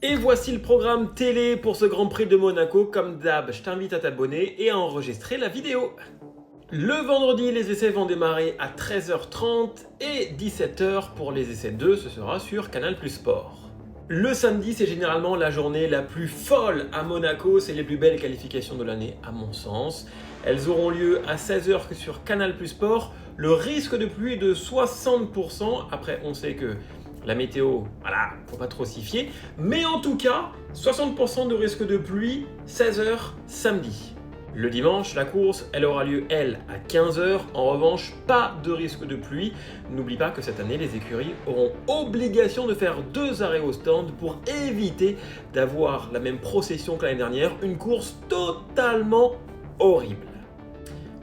Et voici le programme télé pour ce Grand Prix de Monaco. Comme d'hab, je t'invite à t'abonner et à enregistrer la vidéo. Le vendredi, les essais vont démarrer à 13h30 et 17h pour les essais 2, ce sera sur Canal+ Sport. Le samedi, c'est généralement la journée la plus folle à Monaco, c'est les plus belles qualifications de l'année à mon sens. Elles auront lieu à 16h sur Canal+ Sport. Le risque de pluie est de 60%. Après, on sait que la météo, voilà, faut pas trop s'y fier. Mais en tout cas, 60% de risque de pluie, 16h samedi. Le dimanche, la course, elle aura lieu, elle, à 15h. En revanche, pas de risque de pluie. N'oublie pas que cette année, les écuries auront obligation de faire 2 arrêts au stand pour éviter d'avoir la même procession que l'année dernière. Une course totalement horrible.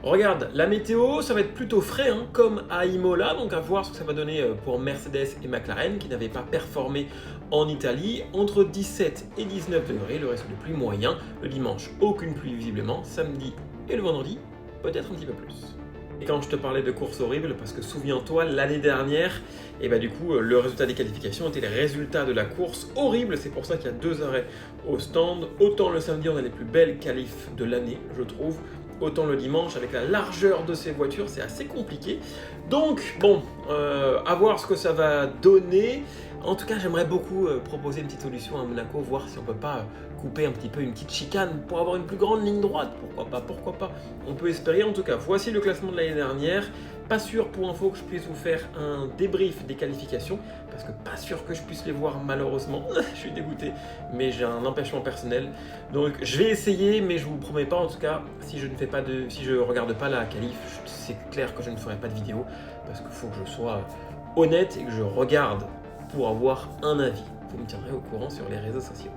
Regarde, la météo, ça va être plutôt frais, comme à Imola, donc à voir ce que ça va donner pour Mercedes et McLaren qui n'avaient pas performé en Italie. Entre 17 et 19 degrés, le risque de pluie moyen. Le dimanche, aucune pluie visiblement. Samedi et le vendredi, peut-être un petit peu plus. Et quand je te parlais de course horrible, parce que souviens-toi, l'année dernière, le résultat des qualifications était le résultat de la course horrible. C'est pour ça qu'il y a 2 arrêts au stand. Autant le samedi, on a les plus belles qualifs de l'année, je trouve. Autant le dimanche, avec la largeur de ces voitures, c'est assez compliqué. Donc, bon, à voir ce que ça va donner. En tout cas, j'aimerais beaucoup proposer une petite solution à Monaco, voir si on peut pas couper un petit peu une petite chicane pour avoir une plus grande ligne droite. Pourquoi pas. On peut espérer. En tout cas, voici le classement de l'année dernière. Pas sûr pour info que je puisse vous faire un débrief des qualifications, parce que pas sûr que je puisse les voir malheureusement. Je suis dégoûté, mais j'ai un empêchement personnel. Donc je vais essayer, mais je vous promets pas en tout cas, si je regarde pas la qualif, c'est clair que je ne ferai pas de vidéo, parce qu'il faut que je sois honnête et que je regarde pour avoir un avis. Vous me tiendrez au courant sur les réseaux sociaux.